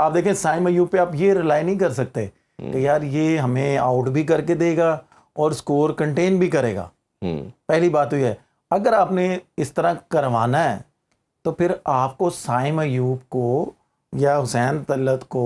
आप देखें साइम अयूब पे आप ये रिलाई नहीं कर सकते कि यार ये हमें आउट भी करके देगा और स्कोर कंटेन भी करेगा। पहली बात तो ये है, अगर आपने इस तरह करवाना है तो फिर आपको साइम अयूब को या हुसैन तलत को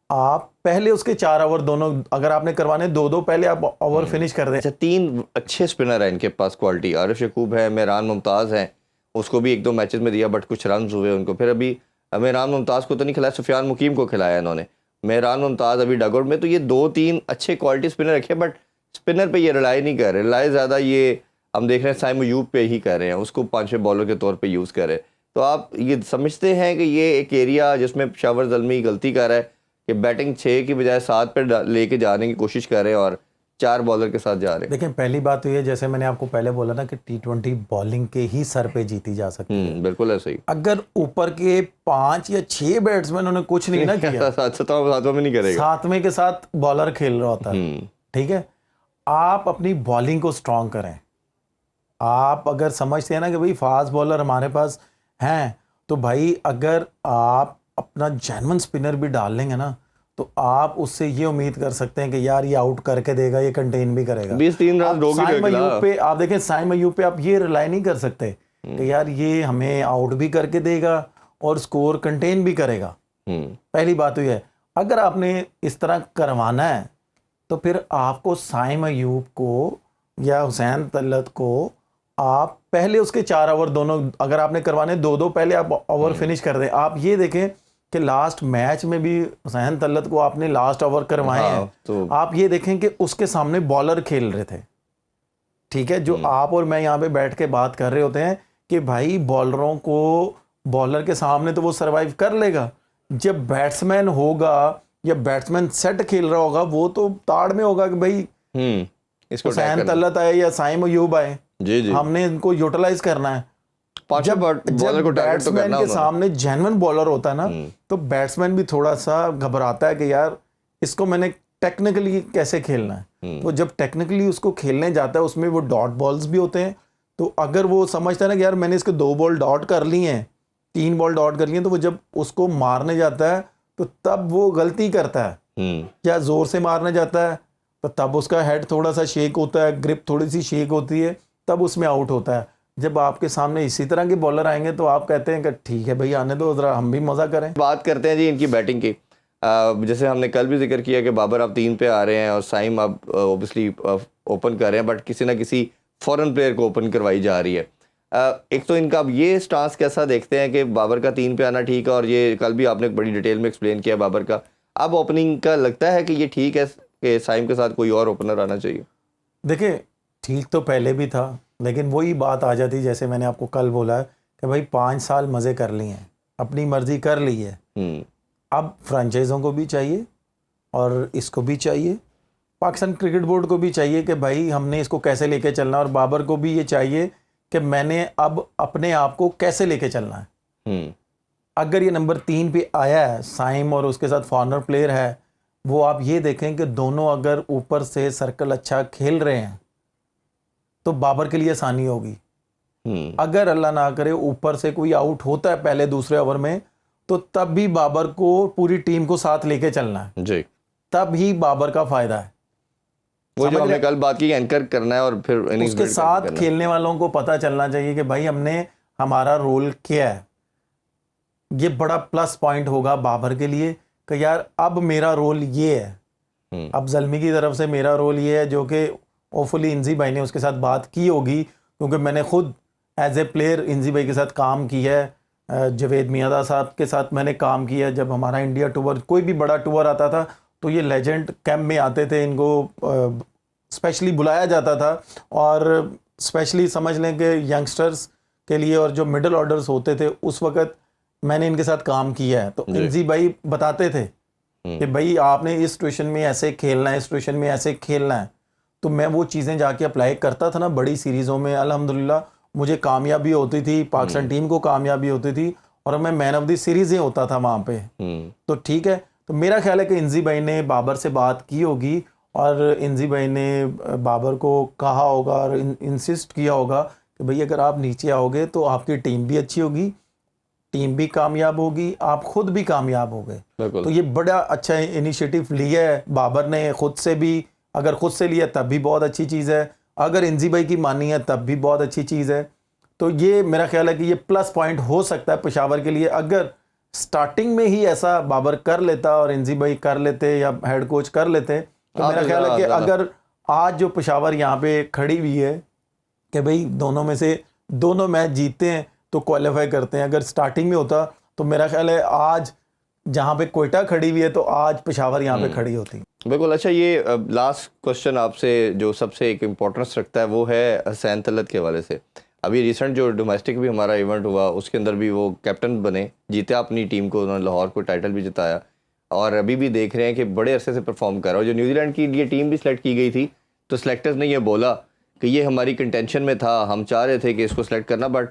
आप पहले उसके 4 ओवर दोनों अगर आपने करवाने 2-2 पहले आप ओवर फिनिश कर दें। अच्छा, 3 अच्छे स्पिनर हैं इनके पास क्वालिटी, आरिफ शकूब है, मेहरान मुमताज़ हैं, उसको भी 1-2 मैचेस में दिया बट कुछ रन हुए उनको। फिर अभी मेहरान मुमताज़ को तो नहीं खिलाया, सुफियान मुकीम को खिलाया इन्होंने। मेहरान मुमताज़ अभी डगआउट में, तो ये 2-3 अच्छे क्वालिटी स्पिनर रखे, बट स्पिनर पे ये रिलाई नहीं कर रहे। रिलाई ज़्यादा ये हम देख रहे हैं साइम अयूब पे ही कर रहे हैं, उसको 5वें बॉलर के तौर पे यूज़ कर रहे हैं। तो आप ये समझते हैं कि ये एक एरिया जिसमें पेशावर ज़ल्मी गलती कर रहा है कि बैटिंग 6 की बजाय 7 पे लेके जाने की कोशिश कर रहे हैं और 4 बॉलर के साथ जा रहे हैं। देखें, पहली बात तो ये, जैसे मैंने आपको पहले बोला ना कि T20 बॉलिंग के ही सर पे जीती जा सकती है। बिल्कुल ऐसे ही। अगर ऊपर के 5 या 6 बैट्समैन उन्होंने कुछ नहीं ना किया, सातवें में नहीं करेगा, 7वें के साथ बॉलर खेल रहा होता है, ठीक है। आप अपनी बॉलिंग को स्ट्रांग करें। आप अगर समझते हैं ना कि भाई फास्ट बॉलर हमारे पास हैं, तो भाई अगर आप अपना जेन्युइन स्पिनर भी डाल लेंगे ना तो आप उससे ये उम्मीद कर सकते हैं कि यार ये आउट करके देगा, ये कंटेन भी करेगा। 20-3 रन साइम अयूब पे आप देखें, साइम अयूब पे आप ये रिलाई नहीं कर सकते कि यार ये हमें आउट भी करके देगा और स्कोर कंटेन भी करेगा। पहली बात तो ये है, अगर आपने इस तरह करवाना है तो फिर आपको साइम अयूब को या हुसैन तलत को आप पहले उसके 4 ओवर दोनों अगर आपने करवाने 2-2 पहले आप ओवर फिनिश कर दें। आप ये देखें कि लास्ट मैच में भी हुसैन तलत को आपने लास्ट ओवर करवाए हैं, तो आप ये देखें कि उसके सामने बॉलर खेल रहे थे, ठीक है। जो आप और मैं यहाँ पे बैठ के बात कर रहे होते हैं कि भाई बॉलरों को, बॉलर के सामने तो वो सरवाइव कर लेगा, जब बैट्समैन होगा या बैट्समैन सेट खेल रहा होगा वो तो ताड़ में होगा कि भाई हुसैन तलत आए या साइम अयूब आए, जी, हमने इनको यूटिलाइज करना है। जब बैट्समैन के सामने जेन्युइन बॉलर होता है ना तो बैट्समैन भी थोड़ा सा घबराता है कि यार इसको मैंने टेक्निकली कैसे खेलना है। तो जब टेक्निकली उसको खेलने जाता है उसमें वो डॉट बॉल्स भी होते हैं, तो अगर वो समझता है ना कि यार मैंने इसके 2 बॉल डॉट कर ली हैं, 3 बॉल डॉट कर लिए, तो वो जब उसको मारने जाता है तो तब वो गलती करता है, या जोर से मारने जाता है तो तब उसका हेड थोड़ा सा शेक होता है, ग्रिप थोड़ी सी शेक होती है, तब उसमें आउट होता है। जब आपके सामने इसी तरह के बॉलर आएंगे तो आप कहते हैं कि ठीक है भाई आने दो, जरा हम भी मजा करें। बात करते हैं जी इनकी बैटिंग की। जैसे हमने कल भी जिक्र किया कि बाबर अब 3 पे आ रहे हैं और साइम अब ऑब्वियसली ओपन कर रहे हैं, बट किसी ना किसी फॉरेन प्लेयर को ओपन करवाई जा रही है। एक तो इनका अब ये स्टांस कैसा देखते हैं कि बाबर का 3 पे आना ठीक है, और ये कल भी आपने बड़ी डिटेल में एक्सप्लेन किया बाबर का, अब ओपनिंग का लगता है कि ये ठीक है कि साइम के साथ कोई और ओपनर आना चाहिए? देखिए, ठीक तो पहले भी था, लेकिन वही बात आ जाती जैसे मैंने आपको कल बोला है कि भाई 5 साल मज़े कर लिए हैं, अपनी मर्जी कर ली है, अब फ्रेंचाइज़ों को भी चाहिए और इसको भी चाहिए, पाकिस्तान क्रिकेट बोर्ड को भी चाहिए कि भाई हमने इसको कैसे लेके चलना, और बाबर को भी ये चाहिए कि मैंने अब अपने आप को कैसे लेके चलना है। अगर ये नंबर 3 पे आया है साइम और उसके साथ फॉरनर प्लेयर है, वो आप ये देखें कि दोनों अगर ऊपर से सर्कल अच्छा खेल रहे हैं तो बाबर के लिए आसानी होगी। अगर अल्लाह ना करे ऊपर से कोई आउट होता है पहले दूसरे ओवर में, तो तब भी बाबर को पूरी टीम को साथ लेके चलना है जी, तब ही बाबर का फायदा है। वो जो हमने कल बात की, एंकर करना है और फिर उसके साथ खेलने वालों को पता चलना चाहिए कि भाई हमने हमारा रोल क्या है। ये बड़ा प्लस पॉइंट होगा बाबर के लिए कि यार अब मेरा रोल ये है, अब ज़ल्मी की तरफ से मेरा रोल ये है, जो कि होपफुली इंजी भाई ने उसके साथ बात की होगी, क्योंकि मैंने खुद एज ए प्लेयर इंजी भाई के साथ काम किया है, जवेद मियादा साहब के साथ मैंने काम किया है। जब हमारा इंडिया टूर, कोई भी बड़ा टूर आता था तो ये लेजेंड कैंप में आते थे, इनको स्पेशली बुलाया जाता था, और स्पेशली समझ लें कि यंगस्टर्स के लिए और जो मिडिल ऑर्डर्स होते थे उस वक़्त मैंने इनके साथ काम किया है। तो इंजी भाई बताते थे कि भाई आपने इस सिचुएशन में ऐसे खेलना है, इस सिचुएशन में ऐसे खेलना है। तो मैं वो चीज़ें जाके अप्लाई करता था ना बड़ी सीरीज़ों में, अल्हम्दुलिल्लाह मुझे कामयाबी होती थी, पाकिस्तान टीम को कामयाबी होती थी, और मैं मैन ऑफ द सीरीज़ ही होता था वहाँ पे। तो ठीक है, तो मेरा ख्याल है कि इंजी भाई ने बाबर से बात की होगी और इंजी भाई ने बाबर को कहा होगा और इंसिस्ट किया होगा कि भाई अगर आप नीचे आओगे तो आपकी टीम भी अच्छी होगी टीम भी कामयाब होगी, आप खुद भी कामयाब हो गए। बिल्कुल तो ये बड़ा अच्छा इनिशिएटिव लिया है बाबर ने खुद से भी, अगर खुद से लिया तब भी बहुत अच्छी चीज़ है, अगर इंजी भाई की मानी है तब भी बहुत अच्छी चीज़ है। तो ये मेरा ख्याल है कि ये प्लस पॉइंट हो सकता है पेशावर के लिए, अगर स्टार्टिंग में ही ऐसा बाबर कर लेता और इंजी भाई कर लेते या हेड कोच कर लेते, तो मेरा ख्याल है कि अगर आज जो पेशावर यहाँ पे खड़ी हुई है कि भाई दोनों में से दोनों मैच जीतते हैं तो क्वालिफाई करते हैं, अगर स्टार्टिंग में होता तो मेरा ख्याल है आज जहाँ पे कोयटा खड़ी हुई है तो आज पेशावर यहाँ पे खड़ी होती। बिल्कुल। अच्छा, ये लास्ट क्वेश्चन आपसे जो सबसे एक इम्पोर्टेंस रखता है वो है हसैन तलत के हवाले से। अभी रिसेंट जो डोमेस्टिक भी हमारा इवेंट हुआ उसके अंदर भी वो कैप्टन बने, जीते अपनी टीम को, उन्होंने लाहौर को टाइटल भी जिताया और अभी भी देख रहे हैं कि बड़े अरसे से परफॉर्म कर रहा है। और जो न्यूजीलैंड की लिए टीम भी सिलेक्ट की गई थी तो सिलेक्टर्स ने ये बोला कि ये हमारी कंटेंशन में था, हम चाह रहे थे कि इसको सिलेक्ट करना, बट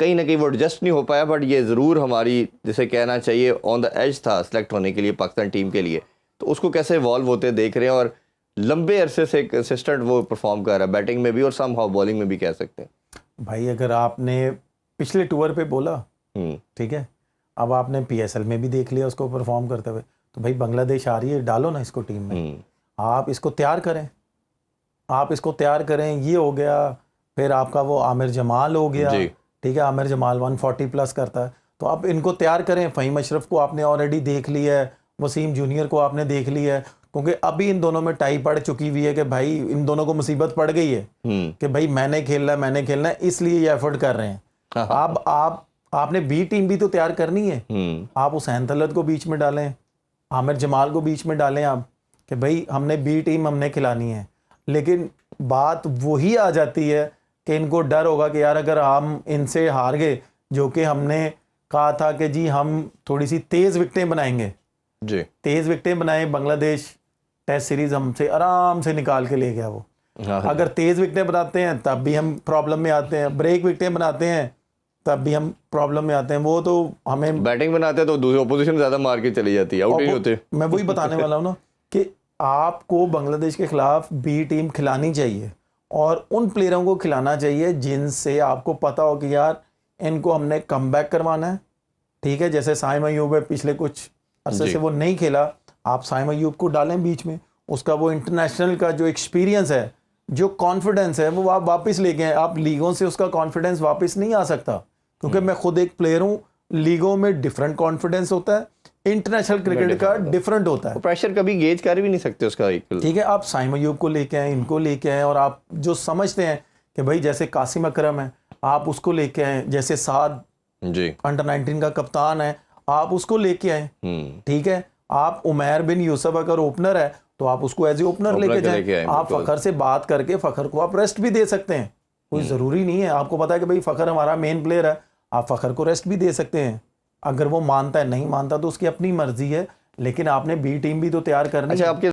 कहीं ना कहीं वो एडजस्ट नहीं हो पाया, बट ये ज़रूर हमारी जिसे कहना चाहिए ऑन द एज था सिलेक्ट होने के लिए पाकिस्तान टीम के लिए। तो उसको कैसे इवॉल्व होते देख रहे हैं और लंबे अरसे से कंसिस्टेंट वो परफॉर्म कर रहा है बैटिंग में भी और समहाउ बॉलिंग में भी कह सकते हैं। भाई अगर आपने पिछले टूर पे बोला, ठीक है, अब आपने PSL में भी देख लिया उसको परफॉर्म करते हुए, तो भाई बांग्लादेश आ रही है, डालो ना इसको टीम में, आप इसको तैयार करें, आप इसको तैयार करें। ये हो गया, फिर आपका वो आमिर जमाल हो गया, ठीक है, आमिर जमाल 140 प्लस करता है, तो आप इनको तैयार करें। फ़हीम अशरफ को आपने ऑलरेडी देख लिया है, वसीम जूनियर को आपने देख लिया है, क्योंकि अभी इन दोनों में टाई पड़ चुकी हुई है कि भाई इन दोनों को मुसीबत पड़ गई है कि भाई मैंने खेलना है, इसलिए ये एफर्ट कर रहे हैं। अब आपने बी टीम भी तो तैयार करनी है, आप हुसैन तलत को बीच में डालें, आमिर जमाल को बीच में डालें आप कि भाई हमने बी टीम हमने खिलानी है। लेकिन बात वही आ जाती है कि इनको डर होगा कि यार अगर हम इनसे हार गए, जो कि हमने कहा था कि जी हम थोड़ी सी तेज़ विकेटें बनाएंगे जी, तेज़ विकेटें बनाए, बांग्लादेश टेस्ट सीरीज़ हमसे आराम से निकाल के ले गया वो। अगर तेज़ विकेटें बनाते हैं तब भी हम प्रॉब्लम में आते हैं, ब्रेक विकेटें बनाते हैं तब भी हम प्रॉब्लम में आते हैं। वो तो हमें बैटिंग बनाते हैं तो दूसरी ऑपोजिशन ज़्यादा मार के चली जाती है, आउट नहीं होते। मैं वही बताने वाला हूँ ना कि आपको बांग्लादेश के खिलाफ बी टीम खिलानी चाहिए और उन प्लेयरों को खिलाना चाहिए जिनसे आपको पता हो कि यार इनको हमने कमबैक करवाना है, ठीक है। जैसे साइम अयूब है, पिछले कुछ अरसे से वो नहीं खेला, आप साइम अयूब को डालें बीच में, उसका वो इंटरनेशनल का जो एक्सपीरियंस है, जो कॉन्फिडेंस है, वो आप वापस लेके आए। आप लीगों से उसका कॉन्फिडेंस वापस नहीं आ सकता, क्योंकि मैं खुद एक प्लेयर हूँ, लीगों में डिफरेंट कॉन्फिडेंस होता है, इंटरनेशनल क्रिकेट का डिफरेंट होता है, प्रेशर कभी गेज कर भी नहीं सकते उसका। ठीक है, आप साइम अयूब को लेके आए, इनको लेके आए, और आप जो समझते हैं कि भाई जैसे कासिम अकरम है, आप उसको लेके आए, जैसे साद जी अंडर 19 का कप्तान है, आप उसको लेके आए, ठीक है। आप उमैर बिन यूसुफ अगर ओपनर है तो आप उसको एज ए ओपनर लेके जाएं। आप फखर से बात करके फखर को आप रेस्ट भी दे सकते हैं, कोई ज़रूरी नहीं है, आपको पता है कि भाई फखर हमारा मेन प्लेयर है, आप फखर को रेस्ट भी दे सकते हैं। अगर वो मानता है, नहीं मानता तो उसकी अपनी मर्जी है, लेकिन आपने बी टीम भी तो तैयार करनी है। आपके